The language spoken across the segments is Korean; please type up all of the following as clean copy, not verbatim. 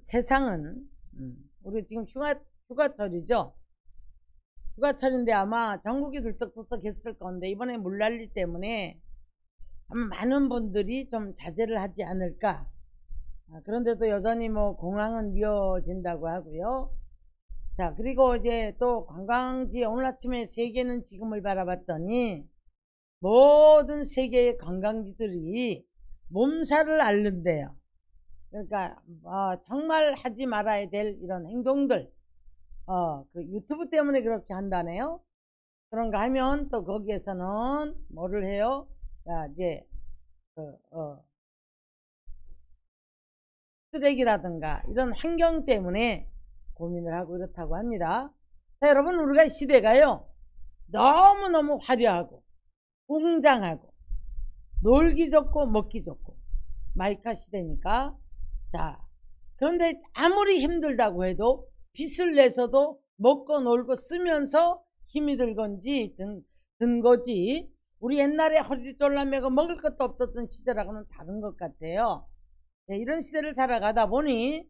세상은 우리 지금 휴가철이죠. 휴가철인데 아마 전국이 들썩들썩했을 건데 이번에 물난리 때문에 아마 많은 분들이 좀 자제를 하지 않을까. 그런데도 여전히 뭐 공항은 미어진다고 하고요. 자, 그리고 이제 또 관광지, 오늘 아침에 세계는 지금을 바라봤더니 모든 세계의 관광지들이 몸살을 앓는데요. 그러니까 정말 하지 말아야 될 이런 행동들, 그 유튜브 때문에 그렇게 한다네요. 그런가 하면 또 거기에서는 뭐를 해요? 자, 이제 쓰레기라든가 이런 환경 때문에 고민을 하고 이렇다고 합니다. 자, 여러분, 우리가 시대가요 너무너무 화려하고 웅장하고 놀기 좋고 먹기 좋고 마이카 시대니까. 자, 그런데 아무리 힘들다고 해도 빚을 내서도 먹고 놀고 쓰면서 힘이 들건지 든 거지, 우리 옛날에 허리 졸라매고 먹을 것도 없었던 시대라고는 다른 것 같아요. 네, 이런 시대를 살아가다 보니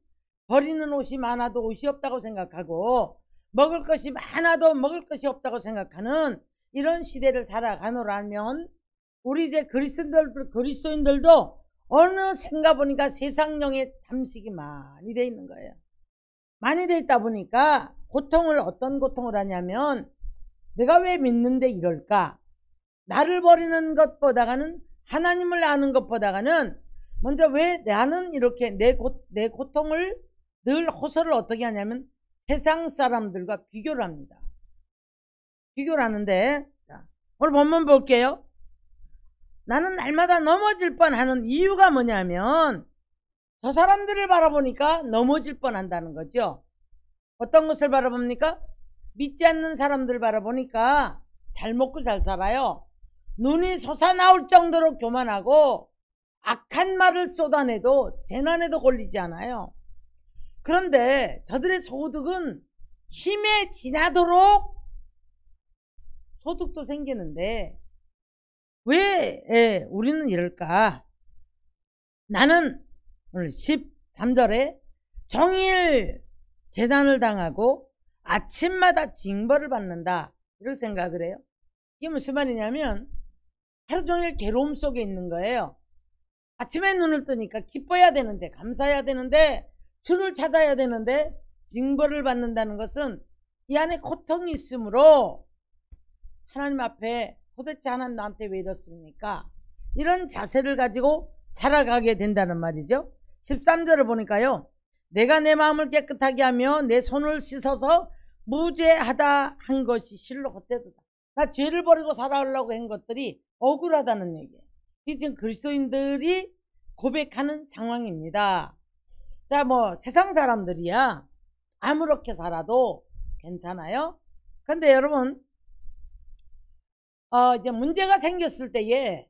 버리는 옷이 많아도 옷이 없다고 생각하고 먹을 것이 많아도 먹을 것이 없다고 생각하는 이런 시대를 살아가노라면 우리 이제 그리스도인들도 어느샌가 보니까 세상용의 탐식이 많이 돼 있는 거예요. 많이 돼 있다 보니까 고통을, 어떤 고통을 하냐면 내가 왜 믿는데 이럴까? 나를 버리는 것보다가는, 하나님을 아는 것보다가는 먼저 왜 나는 이렇게 내 고통을 늘 호소를 어떻게 하냐면 세상 사람들과 비교를 합니다. 비교를 하는데, 자, 오늘 본문 볼게요. 나는 날마다 넘어질 뻔하는 이유가 뭐냐면 저 사람들을 바라보니까 넘어질 뻔한다는 거죠. 어떤 것을 바라봅니까? 믿지 않는 사람들 바라보니까 잘 먹고 잘 살아요. 눈이 솟아나올 정도로 교만하고 악한 말을 쏟아내도 재난에도 걸리지 않아요. 그런데 저들의 소득은 힘에 지나도록 소득도 생기는데 왜 우리는 이럴까? 나는 오늘 13절에 종일 재난을 당하고 아침마다 징벌을 받는다, 이렇게 생각을 해요. 이게 무슨 말이냐면 하루 종일 괴로움 속에 있는 거예요. 아침에 눈을 뜨니까 기뻐야 되는데, 감사해야 되는데, 주를 찾아야 되는데 징벌을 받는다는 것은 이 안에 고통이 있으므로 하나님 앞에 도대체 하나님 나한테 왜 이렇습니까? 이런 자세를 가지고 살아가게 된다는 말이죠. 13절을 보니까요, 내가 내 마음을 깨끗하게 하며 내 손을 씻어서 무죄하다 한 것이 실로 헛되도다. 나 죄를 버리고 살아오려고 한 것들이 억울하다는 얘기예요. 이게 지금 그리스도인들이 고백하는 상황입니다. 자, 뭐 세상 사람들이야 아무렇게 살아도 괜찮아요. 근데 여러분, 이제 문제가 생겼을 때에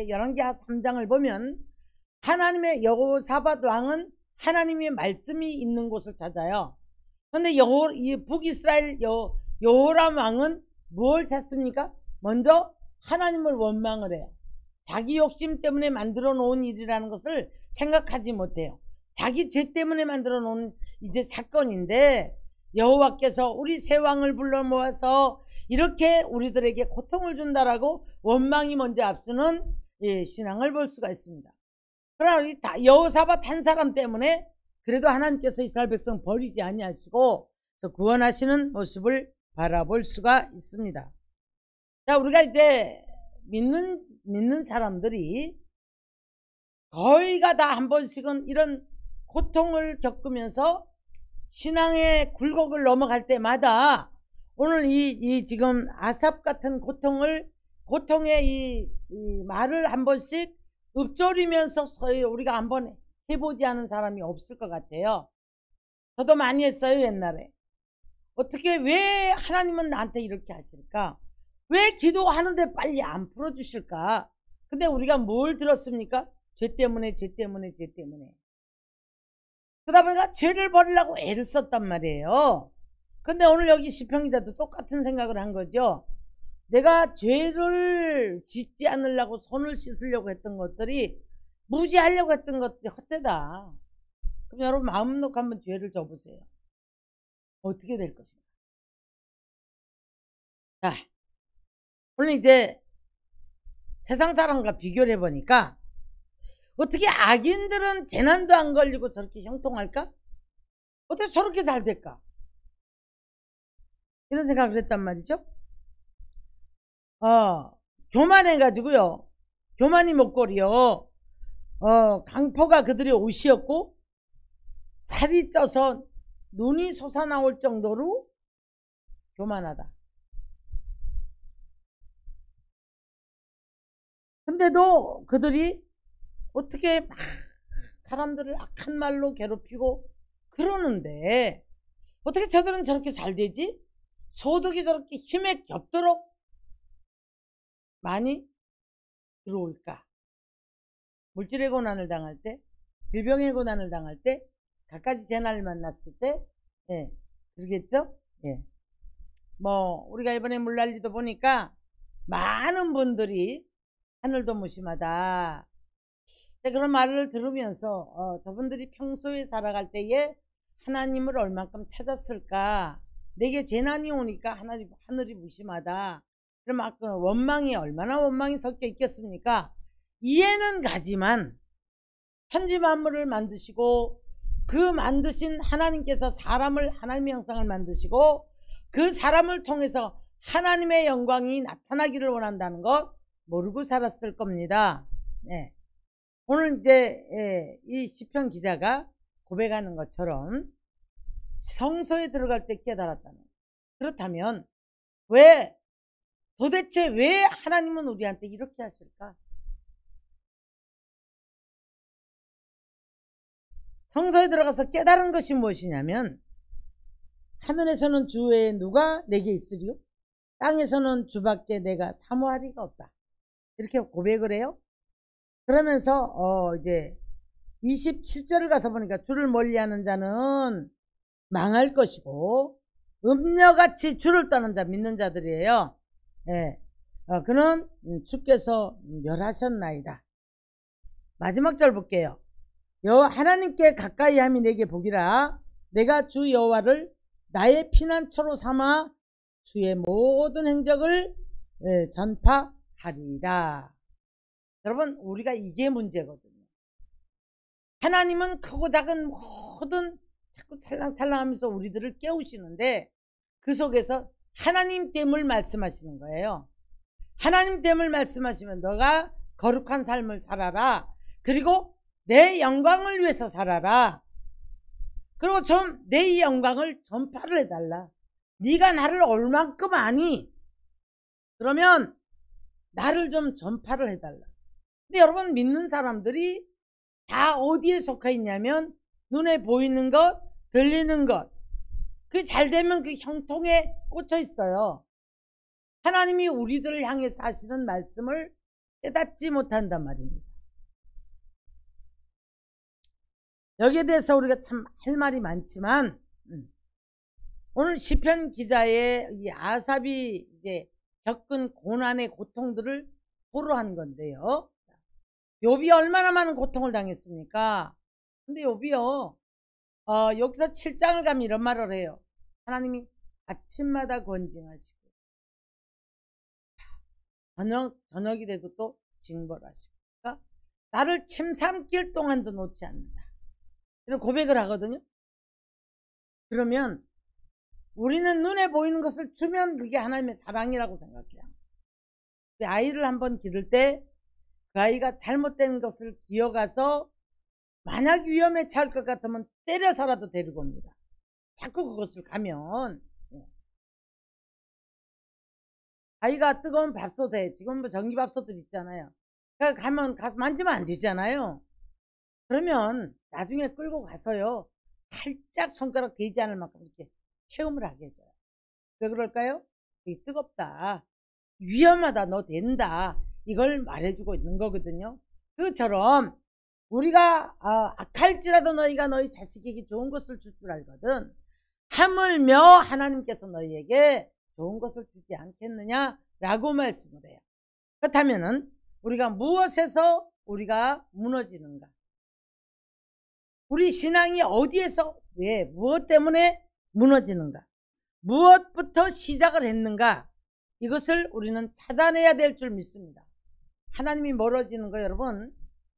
열왕기하 3장을 보면 하나님의 여호사밧 왕은 하나님의 말씀이 있는 곳을 찾아요. 근데 이 북이스라엘 여호람 왕은 무엇을 찾습니까? 먼저 하나님을 원망을 해요. 자기 욕심 때문에 만들어 놓은 일이라는 것을 생각하지 못해요. 자기 죄 때문에 만들어 놓은 이제 사건인데 여호와께서 우리 새 왕을 불러 모아서 이렇게 우리들에게 고통을 준다라고 원망이 먼저 앞서는 신앙을 볼 수가 있습니다. 그러나 여호사밧 한 사람 때문에 그래도 하나님께서 이스라엘 백성 버리지 아니하시고 구원하시는 모습을 바라볼 수가 있습니다. 자, 우리가 이제 믿는 사람들이 거의가 다 한 번씩은 이런 고통을 겪으면서 신앙의 굴곡을 넘어갈 때마다 오늘 이 지금 아삽 같은 고통의 이 말을 한 번씩 읊조리면서 우리가 한번 해보지 않은 사람이 없을 것 같아요. 저도 많이 했어요, 옛날에. 어떻게, 왜 하나님은 나한테 이렇게 하실까? 왜 기도하는데 빨리 안 풀어주실까? 근데 우리가 뭘 들었습니까? 죄 때문에. 그러다 보니까 죄를 버리려고 애를 썼단 말이에요. 근데 오늘 여기 시편기자도 똑같은 생각을 한 거죠. 내가 죄를 짓지 않으려고 손을 씻으려고 했던 것들이, 무지하려고 했던 것들이 헛되다. 그럼 여러분 마음 놓고 한번 죄를 져보세요. 어떻게 될 것인가? 자, 오늘 이제 세상 사람과 비교를 해보니까 어떻게 악인들은 재난도 안 걸리고 저렇게 형통할까? 어떻게 저렇게 잘 될까? 이런 생각을 했단 말이죠. 교만해가지고요. 교만이 목걸이요. 강포가 그들의 옷이었고 살이 쪄서 눈이 솟아나올 정도로 교만하다. 근데도 그들이 어떻게 막 사람들을 악한 말로 괴롭히고 그러는데 어떻게 저들은 저렇게 잘 되지? 소득이 저렇게 힘에 겹도록 많이 들어올까? 물질의 고난을 당할 때, 질병의 고난을 당할 때, 갖가지 재난을 만났을 때, 예, 그러겠죠? 예. 우리가 이번에 물난리도 보니까 많은 분들이 하늘도 무심하다. 그런 말을 들으면서 저분들이 평소에 살아갈 때에 하나님을 얼만큼 찾았을까? 내게 재난이 오니까 하늘이 무심하다. 그럼 원망이 얼마나 원망이 섞여 있겠습니까? 이해는 가지만 천지 만물을 만드시고 그 만드신 하나님께서 사람을 하나님의 형상을 만드시고 그 사람을 통해서 하나님의 영광이 나타나기를 원한다는 것 모르고 살았을 겁니다. 네. 오늘 이제 이 시편 기자가 고백하는 것처럼 성소에 들어갈 때 깨달았다는 거예요. 그렇다면 도대체 왜 하나님은 우리한테 이렇게 하실까? 성소에 들어가서 깨달은 것이 무엇이냐면 하늘에서는 주 외에 누가 내게 있으리요? 땅에서는 주밖에 내가 사모하리가 없다. 이렇게 고백을 해요. 그러면서 이제 27절을 가서 보니까 주를 멀리하는 자는 망할 것이고 음녀같이 주를 떠는 자 믿는 자들이에요. 예. 그는 주께서 멸하셨나이다. 마지막 절 볼게요. 하나님께 가까이 함이 내게 복이라. 내가 주 여호와를 나의 피난처로 삼아 주의 모든 행적을 전파하리라. 여러분, 우리가 이게 문제거든요. 하나님은 크고 작은 모든 자꾸 찰랑찰랑하면서 우리들을 깨우시는데 그 속에서 하나님됨을 말씀하시는 거예요. 하나님됨을 말씀하시면 너가 거룩한 삶을 살아라. 그리고 내 영광을 위해서 살아라. 그리고 좀 내 영광을 전파를 해달라. 네가 나를 얼만큼 아니? 그러면 나를 좀 전파를 해달라. 근데 여러분, 믿는 사람들이 다 어디에 속해 있냐면 눈에 보이는 것, 들리는 것. 그게 잘 되면 그 형통에 꽂혀 있어요. 하나님이 우리들을 향해서 하시는 말씀을 깨닫지 못한단 말입니다. 여기에 대해서 우리가 참 할 말이 많지만 오늘 시편 기자의 이 아삽이 이제 겪은 고난의 고통들을 토로한 건데요. 욥이 얼마나 많은 고통을 당했습니까? 근데 욥이요, 여기서 7장을 가면 이런 말을 해요. 하나님이 아침마다 권징하시고 저녁이 돼도 또 징벌하시고, 그러니까 나를 침 삼킬 동안도 놓지 않는다. 이런 고백을 하거든요. 그러면 우리는 눈에 보이는 것을 주면 그게 하나님의 사랑이라고 생각해요. 아이를 한번 기를 때 그 아이가 잘못된 것을 기어가서 만약 위험에 처할 것 같으면 때려서라도 데리고 옵니다. 자꾸 그것을 가면 아이가 뜨거운 밥솥에 지금 뭐 전기밥솥들 있잖아요. 그러니까 가서 만지면 안 되잖아요. 그러면 나중에 끌고 가서요, 살짝 손가락 대지 않을 만큼 이렇게 체험을 하게 해줘요. 왜 그럴까요? 이게 뜨겁다, 위험하다, 너 된다, 이걸 말해주고 있는 거거든요. 그처럼 우리가 악할지라도 너희가 너희 자식에게 좋은 것을 줄 줄 알거든 하물며 하나님께서 너희에게 좋은 것을 주지 않겠느냐라고 말씀을 해요. 그렇다면은 우리가 무엇에서 우리가 무너지는가? 우리 신앙이 어디에서 왜 무엇 때문에 무너지는가, 무엇부터 시작을 했는가, 이것을 우리는 찾아내야 될 줄 믿습니다. 하나님이 멀어지는 거 여러분,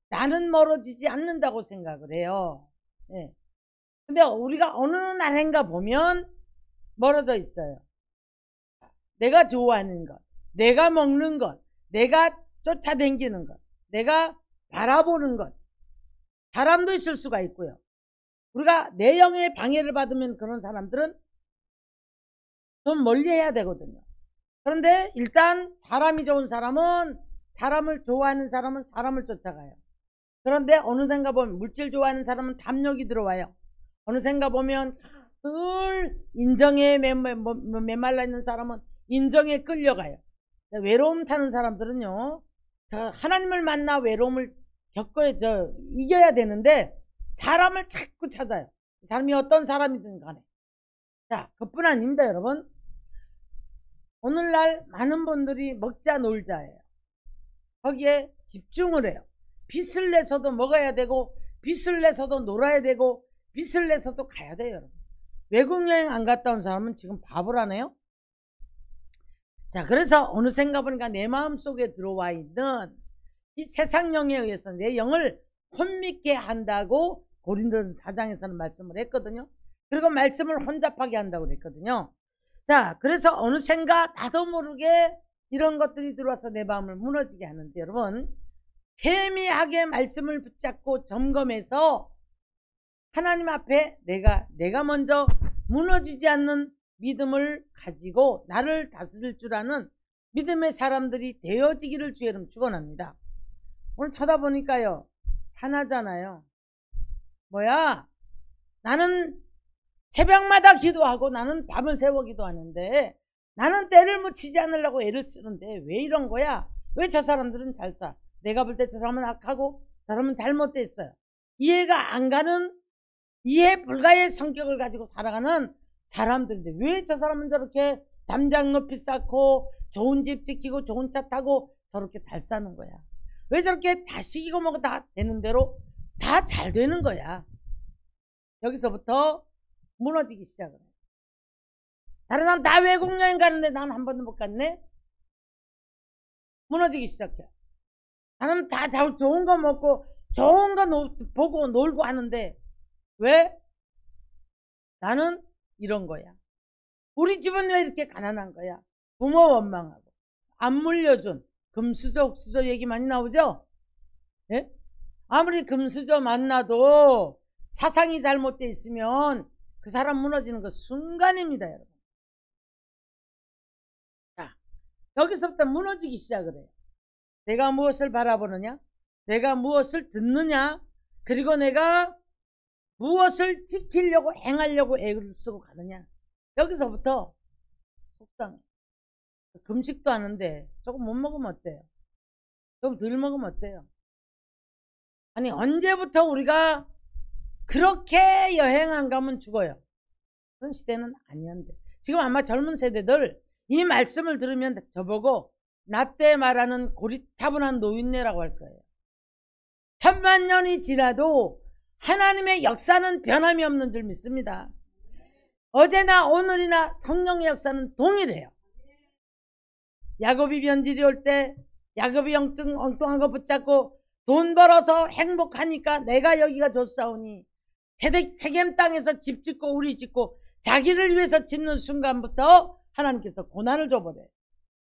나는 멀어지지 않는다고 생각을 해요. 예. 근데 우리가 어느 날인가 보면 멀어져 있어요. 내가 좋아하는 것, 내가 먹는 것, 내가 쫓아다니는 것, 내가 바라보는 것, 사람도 있을 수가 있고요. 우리가 내 영의 방해를 받으면 그런 사람들은 좀 멀리 해야 되거든요. 그런데 일단 사람이 좋은 사람은, 사람을 좋아하는 사람은 사람을 쫓아가요. 그런데 어느샌가 보면 물질 좋아하는 사람은 탐욕이 들어와요. 어느샌가 보면 늘 인정에 메말라 있는 사람은 인정에 끌려가요. 외로움 타는 사람들은요, 하나님을 만나 외로움을 이겨야 되는데 사람을 자꾸 찾아요. 사람이 어떤 사람이든 간에. 자, 그뿐 아닙니다, 여러분. 오늘날 많은 분들이 먹자 놀자예요. 거기에 집중을 해요. 빚을 내서도 먹어야 되고, 빚을 내서도 놀아야 되고, 빚을 내서도 가야 돼요, 여러분. 외국 여행 안 갔다 온 사람은 지금 바보라네요. 자, 그래서 어느샌가 보니까 내 마음속에 들어와 있는 이 세상령에 의해서 내 영을 혼미케 한다고 고린도전서 4장에서는 말씀을 했거든요. 그리고 말씀을 혼잡하게 한다고 그랬거든요. 자, 그래서 어느샌가 나도 모르게 이런 것들이 들어와서 내 마음을 무너지게 하는데, 여러분, 세미하게 말씀을 붙잡고 점검해서 하나님 앞에 내가 먼저 무너지지 않는 믿음을 가지고 나를 다스릴 줄 아는 믿음의 사람들이 되어지기를 주의 이름 축원합니다. 오늘 쳐다보니까요, 하나잖아요. 뭐야? 나는 새벽마다 기도하고 나는 밤을 새워 기도하는데 나는 때를 묻히지 않으려고 애를 쓰는데 왜 이런 거야? 왜 저 사람들은 잘 사? 내가 볼 때 저 사람은 악하고 저 사람은 잘못돼 있어요. 이해가 안 가는, 이해 불가의 성격을 가지고 살아가는 사람들인데 왜 저 사람은 저렇게 담장 높이 쌓고 좋은 집 지키고 좋은 차 타고 저렇게 잘 사는 거야? 왜 저렇게 다 시키고 뭐고 다 되는 대로 다 잘 되는 거야? 여기서부터 무너지기 시작을 해. 다른 사람 다 외국 여행 가는데 난 한 번도 못 갔네? 무너지기 시작해. 나는 다 좋은 거 먹고 좋은 거 보고 놀고 하는데 왜? 나는 이런 거야. 우리 집은 왜 이렇게 가난한 거야? 부모 원망하고 안 물려준 금수저 옥수저 얘기 많이 나오죠? 예? 아무리 금수저 만나도 사상이 잘못되어 있으면 그 사람 무너지는 거 순간입니다, 여러분. 자, 여기서부터 무너지기 시작을 해요. 내가 무엇을 바라보느냐, 내가 무엇을 듣느냐, 그리고 내가 무엇을 지키려고 행하려고 애를 쓰고 가느냐. 여기서부터 속상해. 금식도 하는데 조금 못 먹으면 어때요? 조금 덜 먹으면 어때요? 아니, 언제부터 우리가 그렇게 여행 안 가면 죽어요? 그런 시대는 아니었는데 지금 아마 젊은 세대들 이 말씀을 들으면 저보고 나 때 말하는 고리타분한 노인네라고 할 거예요. 1000만 년이 지나도 하나님의 역사는 변함이 없는 줄 믿습니다. 어제나 오늘이나 성령의 역사는 동일해요. 야곱이 변질이 올 때 야곱이 엉뚱한 거 붙잡고 돈 벌어서 행복하니까 내가 여기가 좋사오니 세겜 땅에서 집 짓고 우리 짓고 자기를 위해서 짓는 순간부터 하나님께서 고난을 줘버려요.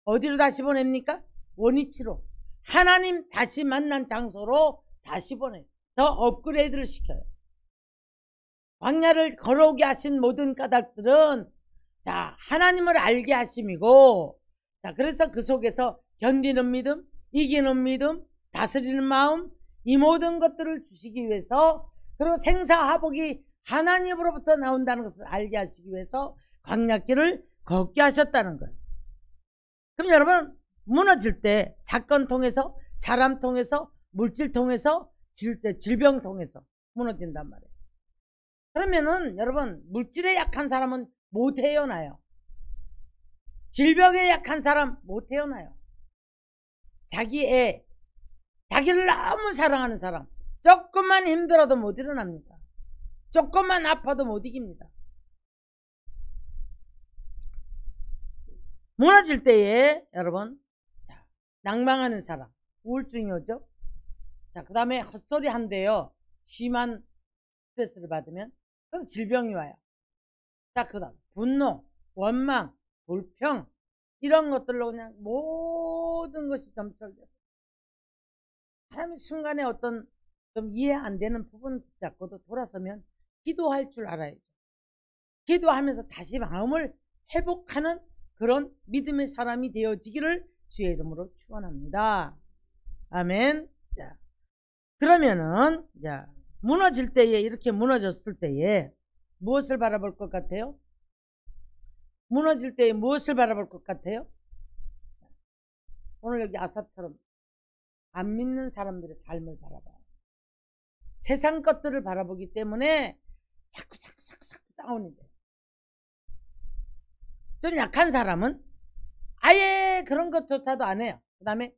어디로 다시 보냅니까? 원위치로. 하나님 다시 만난 장소로 다시 보내요. 더 업그레이드를 시켜요. 광야를 걸어오게 하신 모든 까닭들은 자, 하나님을 알게 하심이고, 자, 그래서 그 속에서 견디는 믿음, 이기는 믿음, 다스리는 마음, 이 모든 것들을 주시기 위해서, 그리고 생사화복이 하나님으로부터 나온다는 것을 알게 하시기 위해서 광야길을 걷게 하셨다는 거예요. 그럼 여러분, 무너질 때 사건 통해서, 사람 통해서, 물질 통해서, 질병 통해서 무너진단 말이에요. 그러면은 여러분, 물질에 약한 사람은 못 태어나요. 질병에 약한 사람 못 태어나요. 자기 애, 자기를 너무 사랑하는 사람 조금만 힘들어도 못 일어납니다. 조금만 아파도 못 이깁니다. 무너질 때에 여러분, 자, 낭망하는 사람, 우울증이 오죠. 자, 그 다음에 헛소리 한대요. 심한 스트레스를 받으면 그럼 질병이 와요. 자, 그 다음 분노, 원망, 불평, 이런 것들로 그냥 모든 것이 점철돼요. 사람이 순간에 어떤 좀 이해 안 되는 부분 붙잡고도 돌아서면 기도할 줄 알아야죠. 기도하면서 다시 마음을 회복하는 그런 믿음의 사람이 되어지기를 주의 이름으로 축원합니다. 아멘. 자, 그러면은 자, 무너질 때에, 이렇게 무너졌을 때에 무엇을 바라볼 것 같아요? 무너질 때에 무엇을 바라볼 것 같아요? 오늘 여기 아삽처럼 안 믿는 사람들의 삶을 바라봐요. 세상 것들을 바라보기 때문에 자꾸 다운이 돼요. 좀 약한 사람은 아예 그런 것조차도 안 해요. 그 다음에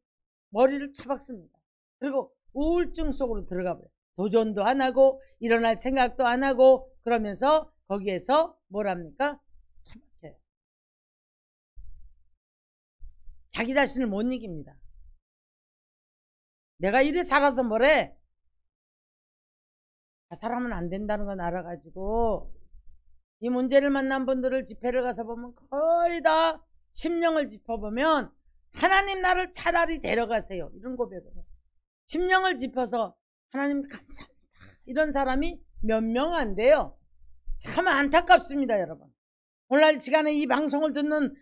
머리를 처박습니다. 그리고 우울증 속으로 들어가 버려요. 도전도 안 하고 일어날 생각도 안 하고 그러면서 거기에서 뭐랍니까? 처박혀요. 자기 자신을 못 이깁니다. 내가 이래 살아서 뭐래? 사람은 안 된다는 건 알아가지고 이 문제를 만난 분들을 집회를 가서 보면 거의 다 심령을 짚어보면 하나님 나를 차라리 데려가세요. 이런 고백을 해요. 심령을 짚어서 하나님 감사합니다. 이런 사람이 몇 명 안 돼요. 참 안타깝습니다, 여러분. 오늘 시간에 이 방송을 듣는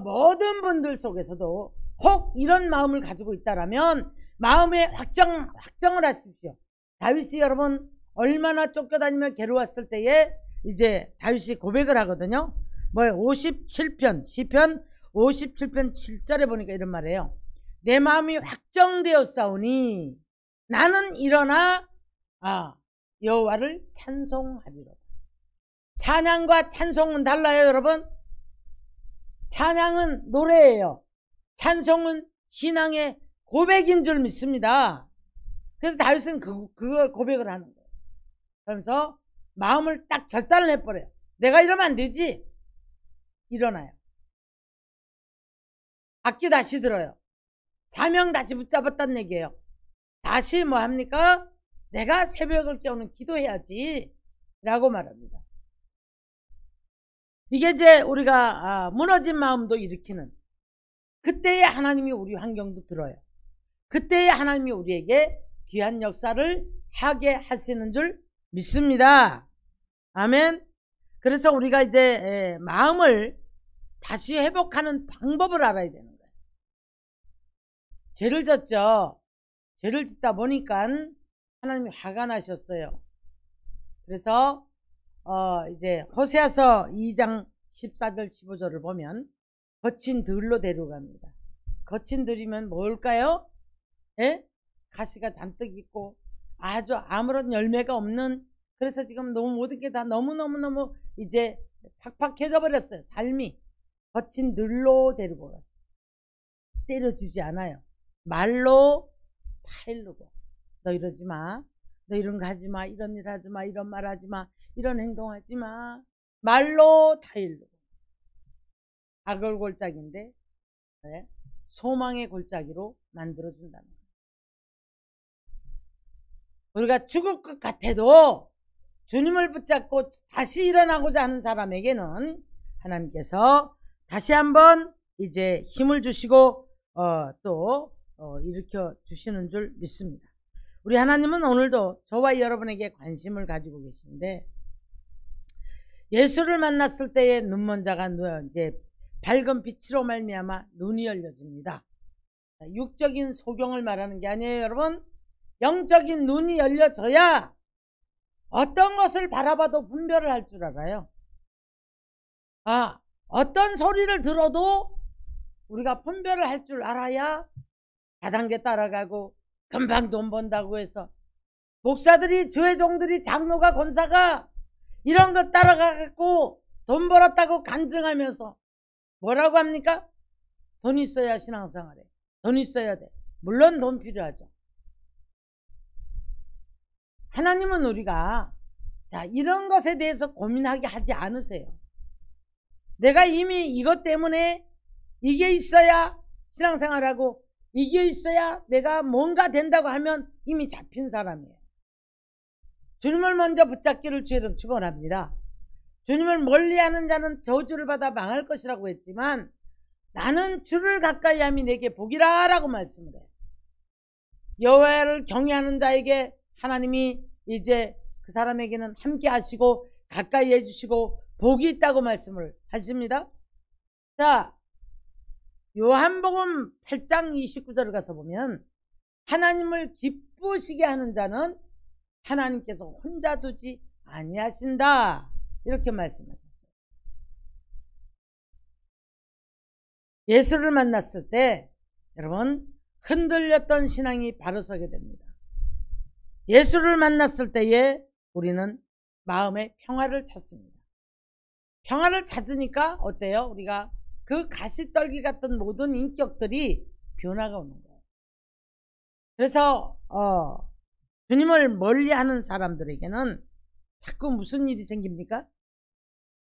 모든 분들 속에서도 혹 이런 마음을 가지고 있다라면 마음에 확정을 하십시오. 다윗이 여러분 얼마나 쫓겨다니며 괴로웠을 때에 이제 다윗이 고백을 하거든요. 뭐예요? 57편 시편 57편 7절에 보니까 이런 말이에요. 내 마음이 확정되었사오니 나는 일어나 여호와를 찬송하리로다. 찬양과 찬송은 달라요, 여러분. 찬양은 노래예요. 찬송은 신앙의 고백인 줄 믿습니다. 그래서 다윗은 그걸 고백을 하는 거예요. 그러면서 마음을 딱 결단을 해버려요. 내가 이러면 안 되지. 일어나요. 악기 다시 들어요. 사명 다시 붙잡았다는 얘기예요. 다시 뭐 합니까? 내가 새벽을 깨우는 기도해야지 라고 말합니다. 이게 이제 우리가 무너진 마음도 일으키는, 그때에 하나님이 우리 환경도 들어요. 그때에 하나님이 우리에게 귀한 역사를 하게 하시는 줄 믿습니다. 아멘. 그래서 우리가 이제 마음을 다시 회복하는 방법을 알아야 되는 거예요. 죄를 졌죠. 죄를 짓다 보니까 하나님이 화가 나셨어요. 그래서 이제 호세아서 2장 14절 15절을 보면 거친 들로 데려갑니다. 거친 들이면 뭘까요? 예? 가시가 잔뜩 있고 아주 아무런 열매가 없는, 그래서 지금 너무 모든 게 다 너무너무 이제 팍팍해져 버렸어요. 삶이. 거친 들로 데리고 갔어요. 때려주지 않아요. 말로 타일르고, 너 이러지 마, 너 이런 거 하지 마, 이런 일 하지 마, 이런 말 하지 마, 이런 행동 하지 마. 말로 타일르고. 악을 골짜기인데 네? 소망의 골짜기로 만들어준다는 거예요. 우리가 죽을 것 같아도 주님을 붙잡고 다시 일어나고자 하는 사람에게는 하나님께서 다시 한번 이제 힘을 주시고 또 일으켜 주시는 줄 믿습니다. 우리 하나님은 오늘도 저와 여러분에게 관심을 가지고 계신데, 예수를 만났을 때의 눈먼 자가 이제 밝은 빛으로 말미암아 눈이 열려집니다. 육적인 소경을 말하는 게 아니에요, 여러분. 영적인 눈이 열려져야 어떤 것을 바라봐도 분별을 할 줄 알아요. 어떤 소리를 들어도 우리가 분별을 할 줄 알아야 다단계 따라가고, 금방 돈 번다고 해서 목사들이, 주의 종들이, 장로가, 권사가 이런 거 따라가고 돈 벌었다고 간증하면서 뭐라고 합니까? 돈 있어야 신앙생활해. 돈 있어야 돼. 물론 돈 필요하죠. 하나님은 우리가 자, 이런 것에 대해서 고민하게 하지 않으세요. 내가 이미 이것 때문에 이게 있어야 신앙생활하고 이게 있어야 내가 뭔가 된다고 하면 이미 잡힌 사람이에요. 주님을 먼저 붙잡기를 주의는 축원합니다. 주님을 멀리하는 자는 저주를 받아 망할 것이라고 했지만 나는 주를 가까이함이 내게 복이라 라고 말씀을 해요. 여호와를 경외하는 자에게 하나님이 이제 그 사람에게는 함께 하시고 가까이 해주시고 복이 있다고 말씀을 하십니다. 자, 요한복음 8장 29절을 가서 보면 하나님을 기쁘시게 하는 자는 하나님께서 혼자 두지 아니하신다 이렇게 말씀하셨어요. 예수를 만났을 때 여러분 흔들렸던 신앙이 바로 서게 됩니다. 예수를 만났을 때에 우리는 마음의 평화를 찾습니다. 평화를 찾으니까 어때요? 우리가 그 가시떨기 같은 모든 인격들이 변화가 오는 거예요. 그래서 주님을 멀리하는 사람들에게는 자꾸 무슨 일이 생깁니까?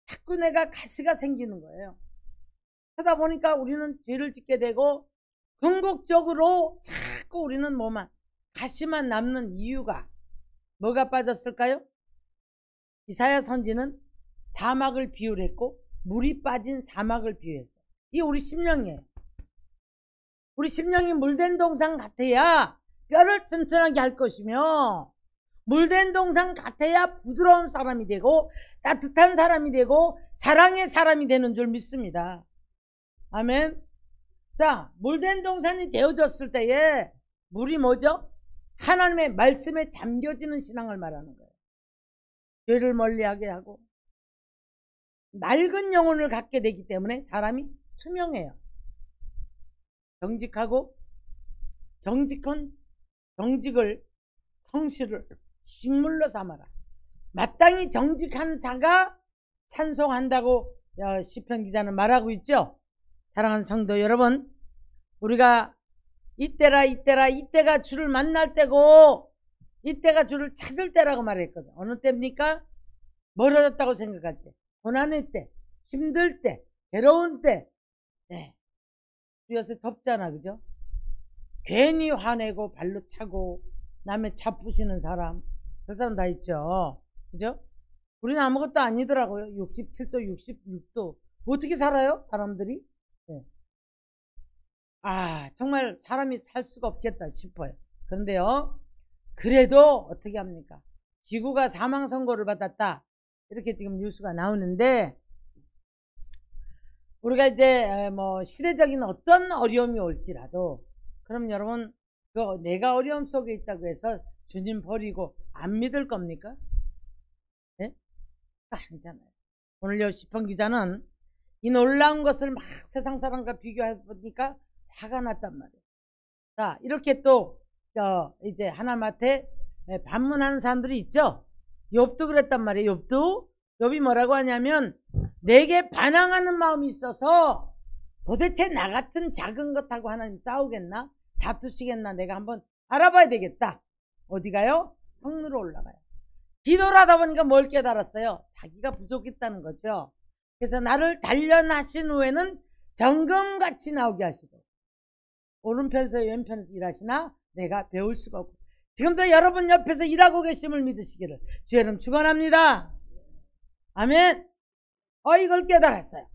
자꾸 내가 가시가 생기는 거예요. 하다 보니까 우리는 죄를 짓게 되고 궁극적으로 자꾸 우리는 가시만 남는 이유가 뭐가 빠졌을까요? 이사야 선지는 사막을 비유를 했고 물이 빠진 사막을 비유했어요. 이게 우리 심령이에요. 우리 심령이 물된 동상 같아야 뼈를 튼튼하게 할 것이며 물된 동상 같아야 부드러운 사람이 되고 따뜻한 사람이 되고 사랑의 사람이 되는 줄 믿습니다. 아멘. 자, 물된 동산이 되어졌을 때에 물이 뭐죠? 하나님의 말씀에 잠겨지는 신앙을 말하는 거예요. 죄를 멀리하게 하고 맑은 영혼을 갖게 되기 때문에 사람이 투명해요. 정직하고 정직한 정직을 성실을 식물로 삼아라. 마땅히 정직한 자가 찬송한다고 시편 기자는 말하고 있죠. 사랑하는 성도 여러분, 우리가 이때가 주를 만날 때고 이때가 주를 찾을 때라고 말했거든. 어느 때입니까? 멀어졌다고 생각할 때, 고난의 때, 힘들 때, 괴로운 때. 네. 요새 덥잖아, 그죠? 괜히 화내고 발로 차고 남의 차 부시는 사람, 그 사람 다 있죠. 그죠? 우리는 아무것도 아니더라고요. 67도, 66도. 어떻게 살아요? 사람들이? 네. 정말 사람이 살 수가 없겠다 싶어요. 그런데요, 그래도 어떻게 합니까? 지구가 사망 선고를 받았다. 이렇게 지금 뉴스가 나오는데, 우리가 이제 시대적인 어떤 어려움이 올지라도, 그럼 여러분, 내가 어려움 속에 있다고 해서 주님 버리고 안 믿을 겁니까? 네? 아니잖아요. 오늘 요 시편 기자는 이 놀라운 것을 막 세상 사람과 비교해보니까 화가 났단 말이에요. 자, 이렇게 또 이제 하나님한테 반문하는 사람들이 있죠. 욥도 그랬단 말이에요. 욥이 뭐라고 하냐면 내게 반항하는 마음이 있어서 도대체 나 같은 작은 것하고 하나님 싸우겠나? 다투시겠나? 내가 한번 알아봐야 되겠다. 어디 가요? 성으로 올라가요. 기도를 하다 보니까 뭘 깨달았어요? 자기가 부족했다는 거죠. 그래서 나를 단련하신 후에는 정금같이 나오게 하시고 오른편에서 왼편에서 일하시나 내가 배울 수가 없고 지금도 여러분 옆에서 일하고 계심을 믿으시기를 주의 이름 축원합니다. 아멘. 이걸 깨달았어요.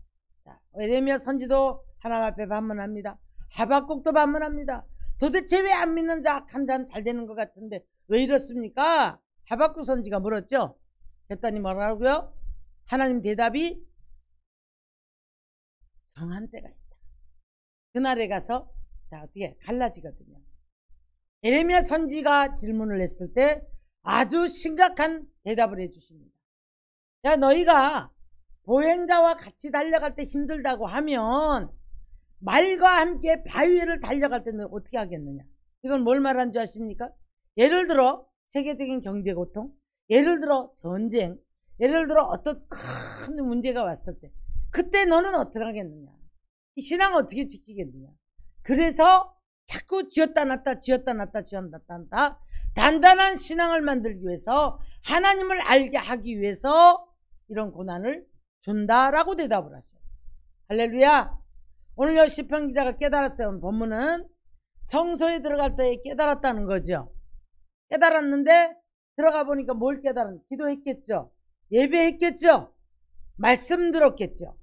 자, 예레미야 선지도 하나님 앞에 반문합니다. 하박국도 반문합니다. 도대체 왜 안 믿는 자 악한 자는 잘 되는 것 같은데 왜 이렇습니까? 하박국 선지가 물었죠. 그랬더니 뭐라고요? 하나님 대답이 정한 때가 있다. 그날에 가서 자 어떻게 갈라지거든요. 예레미야 선지가 질문을 했을 때 아주 심각한 대답을 해주십니다. 야, 너희가 보행자와 같이 달려갈 때 힘들다고 하면 말과 함께 바위를 달려갈 때는 어떻게 하겠느냐? 이건 뭘 말하는 줄 아십니까? 예를 들어 세계적인 경제 고통, 예를 들어 전쟁, 예를 들어 어떤 큰 문제가 왔을 때 그때 너는 어떻게 하겠느냐? 이 신앙 어떻게 지키겠느냐? 그래서 자꾸 쥐었다 놨다 단단한 신앙을 만들기 위해서, 하나님을 알게 하기 위해서 이런 고난을 준다라고 대답을 하죠. 할렐루야. 오늘 시편 기자가 깨달았어요. 본문은 성소에 들어갈 때 깨달았다는 거죠. 깨달았는데 들어가 보니까 뭘 깨달았는지, 기도했겠죠. 예배했겠죠. 말씀 들었겠죠.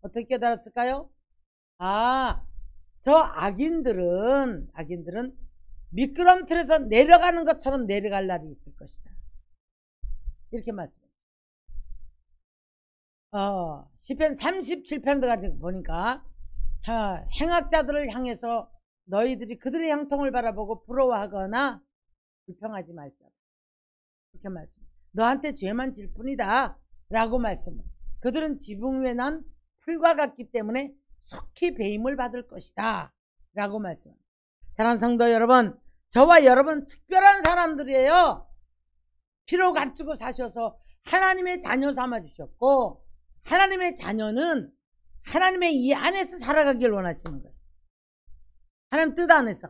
어떻게 깨달았을까요? 저 악인들은 미끄럼틀에서 내려가는 것처럼 내려갈 날이 있을 것이다. 이렇게 말씀했죠. 시편 37편 같은 거 보니까 행악자들을 향해서 너희들이 그들의 형통을 바라보고 부러워하거나 불평하지 말자. 이렇게 말씀합니다. 너한테 죄만 질 뿐이다 라고 말씀합니다. 그들은 지붕 위에 난 풀과 같기 때문에 속히 배임을 받을 것이다 라고 말씀합니다. 사랑하는 성도 여러분, 저와 여러분 특별한 사람들이에요. 피로 갖추고 사셔서 하나님의 자녀 삼아주셨고, 하나님의 자녀는 하나님의 이 안에서 살아가길 원하시는 거예요. 하나님 뜻 안에서,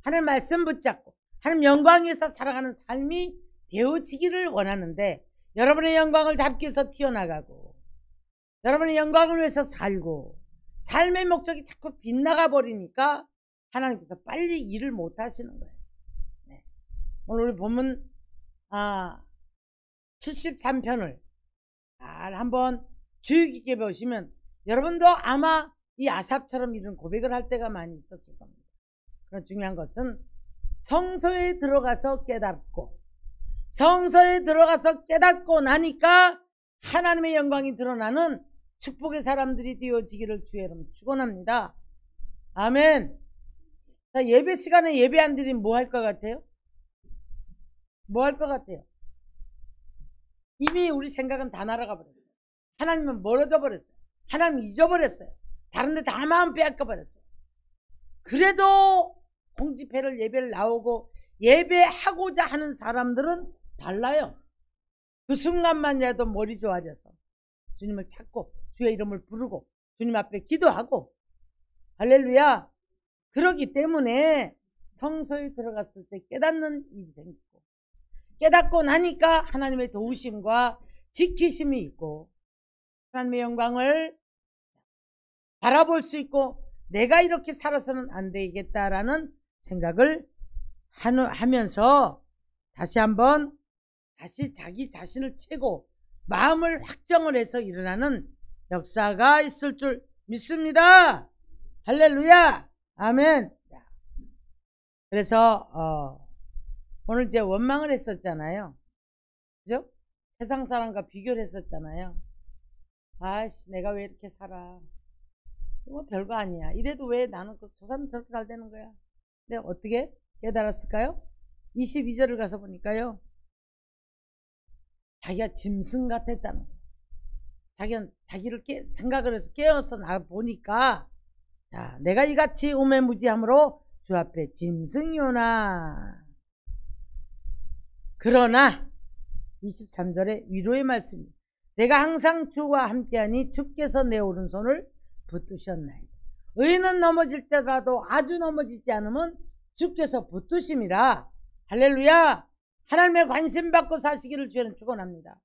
하나님 말씀 붙잡고 하나님 영광에서 살아가는 삶이 되어지기를 원하는데, 여러분의 영광을 잡기 위해서 튀어나가고 여러분의 영광을 위해서 살고 삶의 목적이 자꾸 빗나가 버리니까 하나님께서 빨리 일을 못 하시는 거예요. 네. 오늘 우리 본문 73편을 잘 한번 주의 깊게 보시면 여러분도 아마 이 아삽처럼 이런 고백을 할 때가 많이 있었을 겁니다. 그런 중요한 것은 성소에 들어가서 깨닫고, 성소에 들어가서 깨닫고 나니까 하나님의 영광이 드러나는 축복의 사람들이 되어지기를 주의 이름으로 축원합니다. 아멘. 자, 예배 시간에 예배 안 드리면 뭐 할 것 같아요? 뭐 할 것 같아요? 이미 우리 생각은 다 날아가 버렸어요. 하나님은 멀어져 버렸어요. 하나님 잊어버렸어요. 다른 데 다 마음 빼앗겨 버렸어요. 그래도 공집회를 예배를 나오고 예배하고자 하는 사람들은 달라요. 그 순간만이라도 머리 좋아져서 주님을 찾고 주의 이름을 부르고 주님 앞에 기도하고, 할렐루야. 그러기 때문에 성소에 들어갔을 때 깨닫는 일이 생기고, 깨닫고 나니까 하나님의 도우심과 지키심이 있고 하나님의 영광을 바라볼 수 있고, 내가 이렇게 살아서는 안 되겠다라는 생각을 하면서 다시 한번 자기 자신을 채고 마음을 확정을 해서 일어나는 역사가 있을 줄 믿습니다. 할렐루야. 아멘. 그래서 오늘 이제 원망을 했었잖아요. 그죠? 세상 사람과 비교를 했었잖아요. 아이씨, 내가 왜 이렇게 살아? 뭐 별거 아니야. 이래도 왜 나는 저 사람 저렇게 잘 되는 거야? 근데 어떻게 깨달았을까요? 22절을 가서 보니까요, 자기가 짐승 같았다는 거예요. 자기를 생각을 해서 깨어서 나 보니까, 자, 내가 이같이 우매무지함으로 주 앞에 짐승이오나. 그러나 23절에 위로의 말씀입니다. 내가 항상 주와 함께하니 주께서 내 오른손을 붙드셨나이다. 의인은 넘어질지라도 아주 넘어지지 않으면 주께서 붙드심이라. 할렐루야. 하나님의 관심 받고 사시기를 주여는 축원합니다.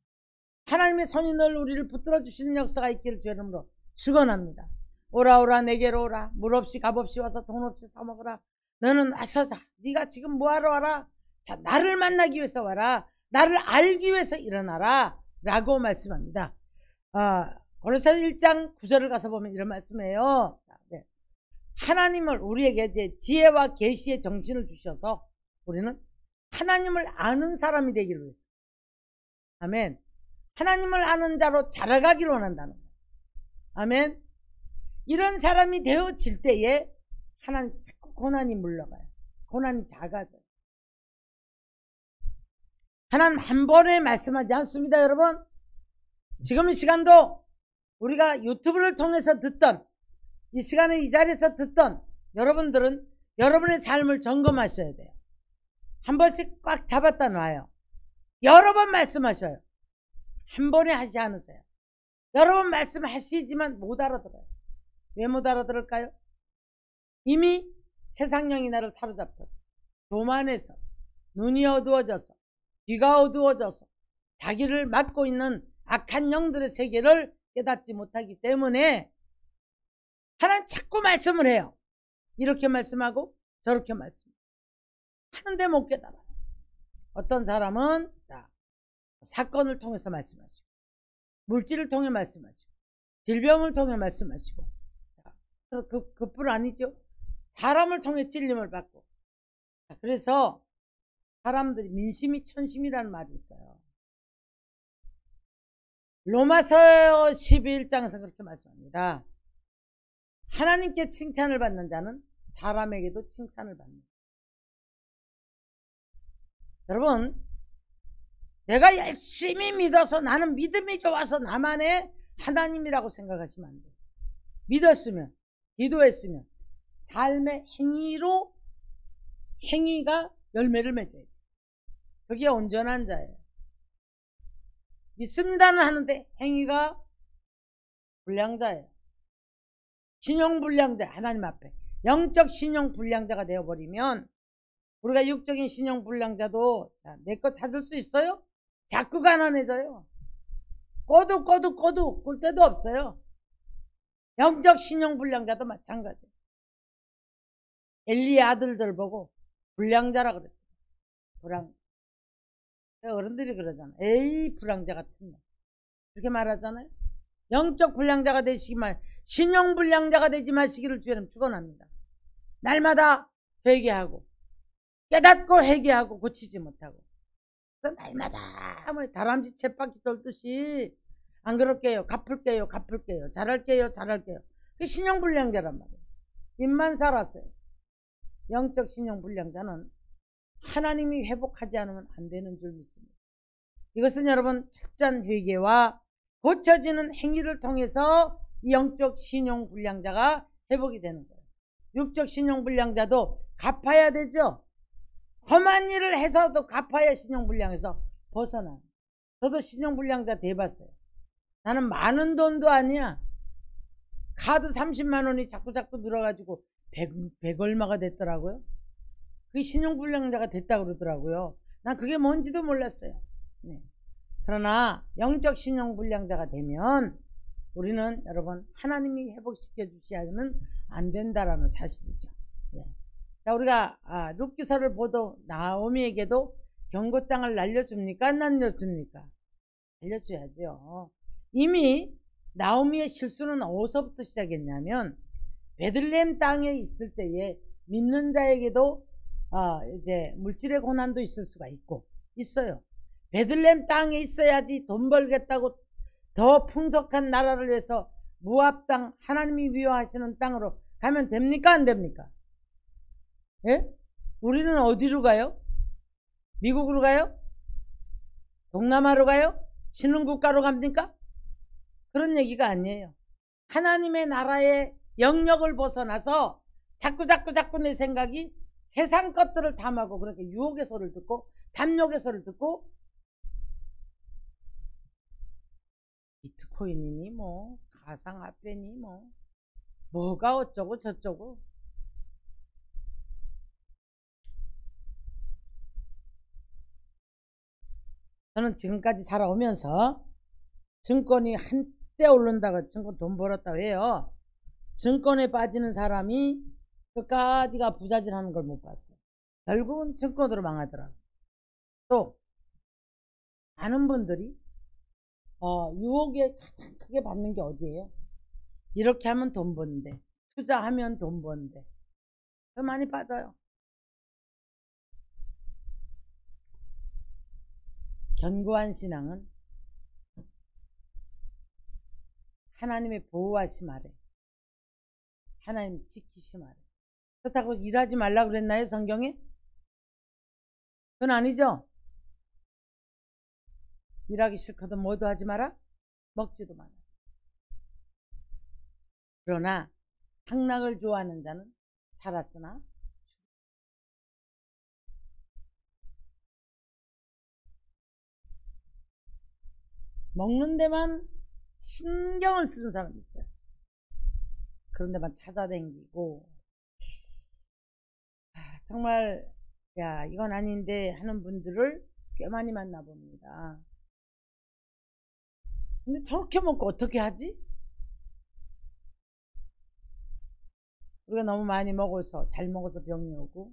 하나님의 손이 늘 우리를 붙들어 주시는 역사가 있기를 주의 이름으로 축원합니다. 오라 오라 내게로 오라. 물 없이 값 없이 와서 돈 없이 사 먹으라. 너는 와서 자. 네가 지금 뭐하러 와라. 자, 나를 만나기 위해서 와라. 나를 알기 위해서 일어나라 라고 말씀합니다. 고린도서 1장 9절을 가서 보면 이런 말씀이에요. 네. 하나님을 우리에게 이제 지혜와 계시의 정신을 주셔서 우리는 하나님을 아는 사람이 되기를 위해서, 아멘. 하나님을 아는 자로 자라가기를 원한다는 거예요. 아멘. 이런 사람이 되어질 때에 하나님 자꾸 고난이 물러가요. 고난이 작아져요. 하나님 한 번에 말씀하지 않습니다, 여러분. 지금 이 시간도 우리가 유튜브를 통해서 듣던, 이 시간에 이 자리에서 듣던 여러분들은 여러분의 삶을 점검하셔야 돼요. 한 번씩 꽉 잡았다 놔요. 여러 번 말씀하셔요. 한 번에 하지 않으세요. 여러 번 말씀하시지만 못 알아들어요. 왜 못 알아들을까요? 이미 세상령이 나를 사로잡혀서 교만해서 눈이 어두워져서 귀가 어두워져서 자기를 맡고 있는 악한 영들의 세계를 깨닫지 못하기 때문에 하나님 자꾸 말씀을 해요. 이렇게 말씀하고 저렇게 말씀하고 하는데 못 깨달아요. 어떤 사람은 사건을 통해서 말씀하시고 물질을 통해 말씀하시고 질병을 통해 말씀하시고 그뿐 아니죠. 사람을 통해 찔림을 받고. 그래서 사람들이 민심이 천심이라는 말이 있어요. 로마서 11장에서 그렇게 말씀합니다. 하나님께 칭찬을 받는 자는 사람에게도 칭찬을 받는다. 여러분, 내가 열심히 믿어서 나는 믿음이 좋아서 나만의 하나님이라고 생각하시면 안 돼요. 믿었으면, 기도했으면 삶의 행위로 행위가 열매를 맺어야 돼요. 그게 온전한 자예요. 믿습니다는 하는데 행위가 불량자예요. 신용불량자, 하나님 앞에 영적 신용불량자가 되어버리면 우리가 육적인 신용불량자도 내 거 찾을 수 있어요? 자꾸 가난해져요. 꼬두 꿀 데도 없어요. 영적 신용불량자도 마찬가지예요. 엘리의 아들들 보고 불량자라 그랬어요. 불량. 어른들이 그러잖아요. 에이 불량자 같은 놈. 그렇게 말하잖아요. 영적 불량자가 되시기만, 신용불량자가 되지 마시기를 주여는 축원합니다. 날마다 회개하고 깨닫고 회개하고 고치지 못하고 그래서 날마다 다람쥐 쳇바퀴 돌듯이 안 그럴게요, 갚을게요, 잘할게요. 그 신용불량자란 말이에요. 입만 살았어요. 영적 신용불량자는 하나님이 회복하지 않으면 안 되는 줄 믿습니다. 이것은 여러분 철저한 회개와 고쳐지는 행위를 통해서 영적 신용불량자가 회복이 되는 거예요. 육적 신용불량자도 갚아야 되죠. 험한 일을 해서도 갚아야 신용불량에서 벗어나요. 저도 신용불량자 돼봤어요. 나는 많은 돈도 아니야. 카드 30만 원이 자꾸 늘어가지고 100 얼마가 됐더라고요. 그게 신용불량자가 됐다고 그러더라고요. 난 그게 뭔지도 몰랐어요. 네. 그러나 영적 신용불량자가 되면 우리는 여러분 하나님이 회복시켜 주시면 안 된다라는 사실이죠. 네. 자, 우리가 룻기서를 보도 나오미에게도 경고장을 날려줍니까? 안 날려줍니까? 날려줘야죠. 이미 나오미의 실수는 어디서부터 시작했냐면 베들레헴 땅에 있을 때에 믿는 자에게도 이제 물질의 고난도 있을 수가 있어요. 베들레헴 땅에 있어야지 돈 벌겠다고 더 풍족한 나라를 위해서 모압 땅, 하나님이 미워하시는 땅으로 가면 됩니까? 안 됩니까? 예? 우리는 어디로 가요? 미국으로 가요? 동남아로 가요? 신흥국가로 갑니까? 그런 얘기가 아니에요. 하나님의 나라의 영역을 벗어나서 자꾸 내 생각이 세상 것들을 탐하고 그렇게 유혹의 소리를 듣고 탐욕의 소리를 듣고 비트코인이니 뭐 가상화폐니 뭐가 어쩌고 저쩌고. 저는 지금까지 살아오면서 증권이 한때 오른다고 증권 돈 벌었다고 해요. 증권에 빠지는 사람이 끝까지가 부자질하는 걸 못 봤어요. 결국은 증권으로 망하더라고요. 또 많은 분들이 유혹에 가장 크게 받는 게 어디예요? 이렇게 하면 돈 버는데, 투자하면 돈 버는데 많이 빠져요. 견고한 신앙은 하나님의 보호하심 아래, 하나님 지키심 아래. 그렇다고 일하지 말라 그랬나요, 성경에? 그건 아니죠. 일하기 싫거든 뭐도 하지 마라, 먹지도 마라. 그러나 향락을 좋아하는 자는 살았으나 먹는 데만 신경을 쓰는 사람이 있어요. 그런 데만 찾아다니고 정말 야, 이건 아닌데 하는 분들을 꽤 많이 만나봅니다. 근데 저렇게 먹고 어떻게 하지? 우리가 너무 많이 먹어서, 잘 먹어서 병이 오고,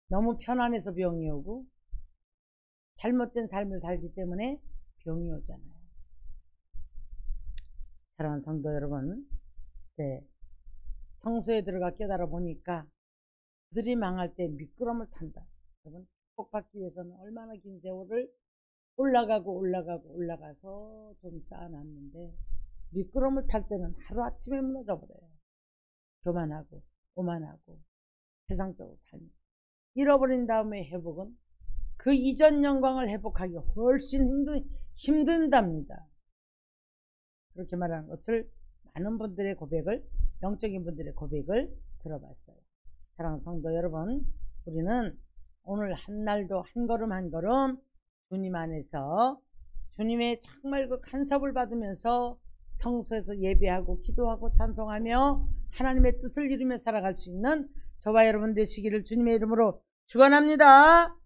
너무 편안해서 병이 오고, 잘못된 삶을 살기 때문에 병이 오잖아요. 사랑하는 성도 여러분, 이제 성소에 들어가 깨달아 보니까 그들이 망할 때 미끄럼을 탄다. 여러분, 축복받기 위해서는 얼마나 긴 세월을 올라가서 좀 쌓아놨는데 미끄럼을 탈 때는 하루아침에 무너져 버려요. 교만하고 오만하고 세상적으로 살면 잃어버린 다음에 회복은 그 이전 영광을 회복하기 훨씬 힘든답니다. 그렇게 말하는 것을 많은 분들의 고백을, 영적인 분들의 고백을 들어봤어요. 사랑하는 성도 여러분, 우리는 오늘 한 날도 한 걸음 한 걸음 주님 안에서 주님의 정말 그 간섭을 받으면서 성소에서 예배하고 기도하고 찬송하며 하나님의 뜻을 이루며 살아갈 수 있는 저와 여러분 되시기를 주님의 이름으로 축원합니다.